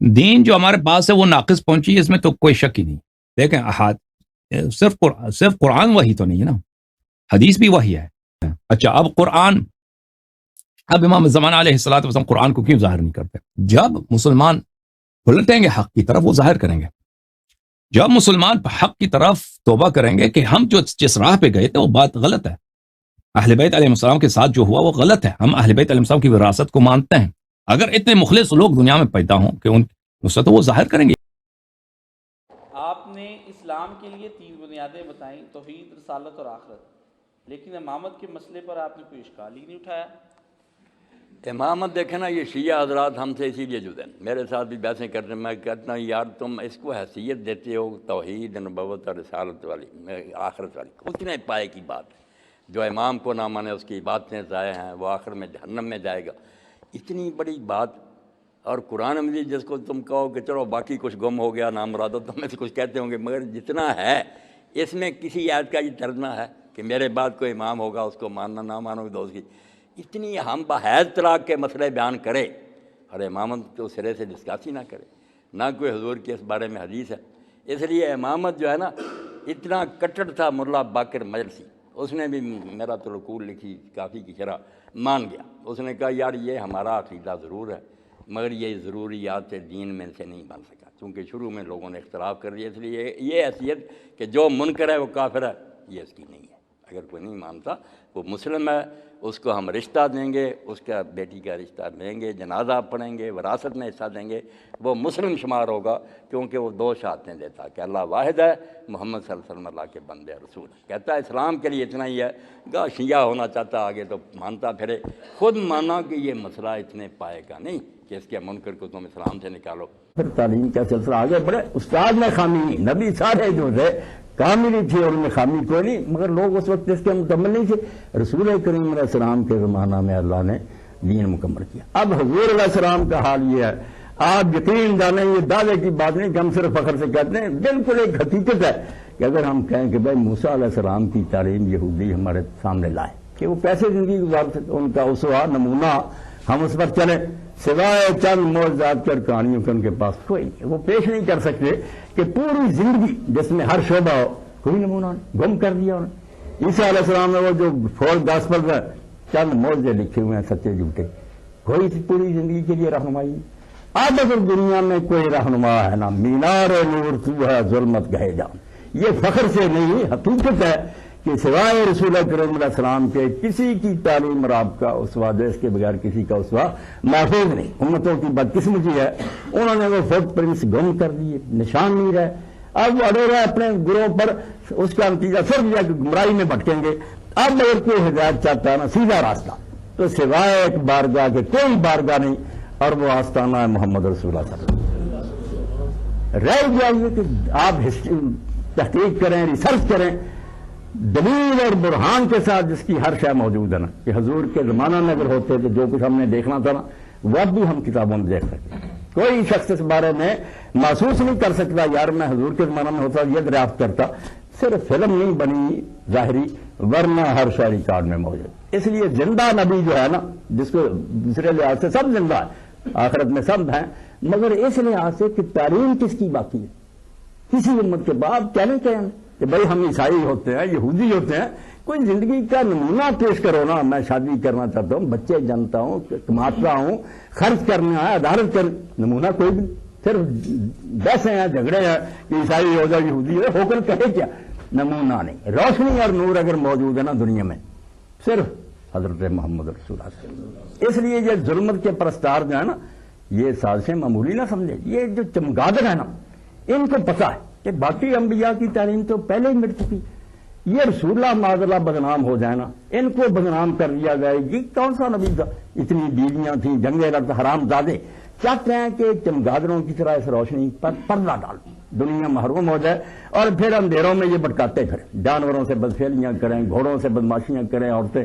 دین جو ہمارے پاس ہے وہ ناقص پہنچی ہے، اس میں تو کوئی شک ہی نہیں. دیکھیں صرف قرآن وحی تو نہیں ہے نا، حدیث بھی وحی ہے. اچھا اب قرآن، اب امام زمانہ علیہ الصلوۃ والسلام قرآن کو کیوں ظاہر نہیں کرتے؟ جب مسلمان پلٹیں گے حق کی طرف وہ ظاہر کریں گے. جب مسلمان حق کی طرف توبہ کریں گے کہ ہم جو جس راہ پہ گئے تھے وہ بات غلط ہے، اہل بیت علیہ السلام کے ساتھ جو ہوا وہ غلط ہے، ہم اہل بیت علیہ السلام کی وراثت کو مانتے ہیں. اگر اتنے مخلص لوگ دنیا میں پیدا ہوں کہ اس سے تو وہ ظاہر کریں گے. آپ نے اسلام کے لیے 3 بنیادیں بتائیں، توحید، رسالت اور آخرت، لیکن امامت کے مسئلے پر آپ نے کوئی اشکال ہی نہیں اٹھایا. امامت دیکھیں نا، یہ شیعہ حضرات ہم سے اسی لیے جدا ہیں، میرے ساتھ بھی بحثیں کرتے ہیں. میں کہتا ہوں یار تم اس کو حیثیت دیتے ہو توحید، نبوت اور رسالت والی، آخرت والی، اتنے پائے کی بات ہے. جو امام کو نہ مانے اس کی باتیں ضائع ہیں، وہ آخر میں جہنم میں جائے گا. اتنی بڑی بات. اور قرآن مجید جس کو تم کہو کہ چلو باقی کچھ گم ہو گیا، نام مراد تم میں سے کچھ کہتے ہوں گے، مگر جتنا ہے اس میں کسی آیت کا یہ ترجمہ ہے کہ میرے بعد کوئی امام ہوگا اس کو ماننا، نہ مانو گے دوست کی. اتنی ہم بحیث طلاق کے مسئلے بیان کرے اور امامت کو سرے سے ڈسکس ہی نہ کرے، نہ کوئی حضور کے اس بارے میں حدیث ہے. اس لیے امامت جو ہے نا، اتنا کٹڑ تھا ملا باقر مجلسی، اس نے بھی میرا تو رکول لکھی کافی کی شرح مان گیا. اس نے کہا یار یہ ہمارا عقیدہ ضرور ہے مگر یہ ضروریات دین میں سے نہیں بن سکا، چونکہ شروع میں لوگوں نے اختلاف کر دیا. اس لیے یہ حیثیت کہ جو منکر ہے وہ کافر ہے یہ اس کی نہیں ہے. اگر کوئی نہیں مانتا وہ مسلم ہے، اس کو ہم رشتہ دیں گے، اس کا بیٹی کا رشتہ دیں گے، جنازہ پڑھیں گے، وراثت میں حصہ دیں گے، وہ مسلم شمار ہوگا، کیونکہ وہ 2 شہادتیں دیتا کہ اللہ واحد ہے، محمد صلی اللہ علیہ وسلم اللہ کے بندے رسول ہے. کہتا ہے اسلام کے لیے اتنا ہی ہے. گاہ شیعہ ہونا چاہتا آگے تو مانتا پھرے، خود مانا کہ یہ مسئلہ اتنے پائے گا نہیں کہ اس کے منکر کو تم اسلام سے نکالو. پھر تعلیم کا سلسلہ آگے بڑھے. استاد میں خامی نہیں، نبی سارے جو تھے کامل ہی تھے، ان میں خامی کوئی نہیں، مگر لوگ اس وقت اس کے مکمل نہیں تھے. رسول کریم علیہ السلام کے زمانہ میں اللہ نے دین مکمل کیا. اب حضور علیہ السلام کا حال یہ ہے، آپ یقین جانیں یہ دعوے کی بات نہیں کہ ہم صرف فخر سے کہتے ہیں، بالکل ایک حقیقت ہے کہ اگر ہم کہیں کہ بھائی موسیٰ علیہ السلام کی تعلیم یہودی ہمارے سامنے لائے کہ وہ کیسے زندگی گزار سکتے، ان کا اسوہ نمونہ ہم اس پر چلیں، سوائے چند معجزات کی اور کہانیوں کے ان کے پاس کوئی نہیں. وہ پیش نہیں کر سکتے کہ پوری زندگی جس میں ہر شعبہ ہو، کوئی نمونہ نہیں، گم کر دیا انہوں نے. عیسیٰ علیہ السلام نے وہ جو 4 گاسپل میں چند معجزے لکھے ہوئے ہیں سچے جھوٹے، کوئی پوری زندگی کے لیے رہنمائی نہیں. اب اگر دنیا میں کوئی رہنما ہے نا، مینار نور تو ہے ظلمت گہے جان. یہ فخر سے نہیں، حقیقت ہے کہ سوائے رسول کریم علیہ السلام کے کسی کی تعلیم اور آپ کا اسوہ جو اس کے بغیر کسی کا اسوہ محفوظ نہیں. امتوں کی بدقسمتی ہے، انہوں نے وہ فٹ پرنٹس گم کر دیے، نشان نہیں رہے. اب وہ اڑے رہے اپنے گروہ پر، اس کا نتیجہ صرف یہ کہ گمراہی میں بھٹکیں گے. اب اگر کوئی ہدایت چاہتا ہے نا سیدھا راستہ، تو سوائے ایک بارگاہ کے کوئی بارگاہ نہیں، اور وہ آستانہ ہے محمد رسول اللہ صلی اللہ علیہ وسلم. رہ جائیے کہ آپ تحقیق کریں، ریسرچ کریں، دلیل اور برہان کے ساتھ جس کی ہر شے موجود ہے نا، کہ حضور کے زمانہ میں اگر ہوتے تو جو کچھ ہم نے دیکھنا تھا نا وہ اب بھی ہم کتابوں میں دیکھ سکتے ہیں. کوئی شخص اس بارے میں محسوس نہیں کر سکتا یار میں حضور کے زمانہ میں ہوتا یہ دریافت کرتا. صرف فلم نہیں بنی ظاہری، ورنہ ہر شے ریکارڈ میں موجود. اس لیے زندہ نبی جو ہے نا، جس کو دوسرے لحاظ سے سب زندہ ہے، آخرت میں سب ہیں، مگر اس لحاظ سے کہ تعلیم کس کی باقی ہے. کسی امت کے بعد کہنے کہ بھائی ہم عیسائی ہوتے ہیں، یہودی ہوتے ہیں، کوئی زندگی کا نمونہ پیش کرو نا. میں شادی کرنا چاہتا ہوں، بچے جانتا ہوں، کماتا ہوں، خرچ کرنا ہے، عدالت کر، نمونہ کوئی بھی. صرف بحثیں ہیں، جھگڑے ہیں کہ عیسائی ہو جائے، یہودی ہو کر کہے کیا، نمونہ نہیں. روشنی اور نور اگر موجود ہے نا دنیا میں، صرف حضرت محمد رسول اللہ. اس لیے یہ ظلمت کے پرستار جو ہے نا، یہ سازشیں معمولی نہ سمجھے. یہ جو چمگادر ہے نا، ان کو پتہ ہے کہ باقی انبیاء کی تعلیم تو پہلے ہی مٹ چکی. یہ رسول اللہ معاذ اللہ بدنام ہو جائے نا، ان کو بدنام کر دیا جائے گی. کون سا نبی تھا، اتنی بیویاں تھیں، جنگیں لڑتے، حرام زادے. چاہتے ہیں کہ چمگادروں کی طرح اس روشنی پر پردہ ڈال، دنیا محروم ہو جائے، اور پھر اندھیروں میں یہ بھٹکاتے پھریں، جانوروں سے بدفعلیاں کریں، گھوڑوں سے بدماشیاں کریں، عورتیں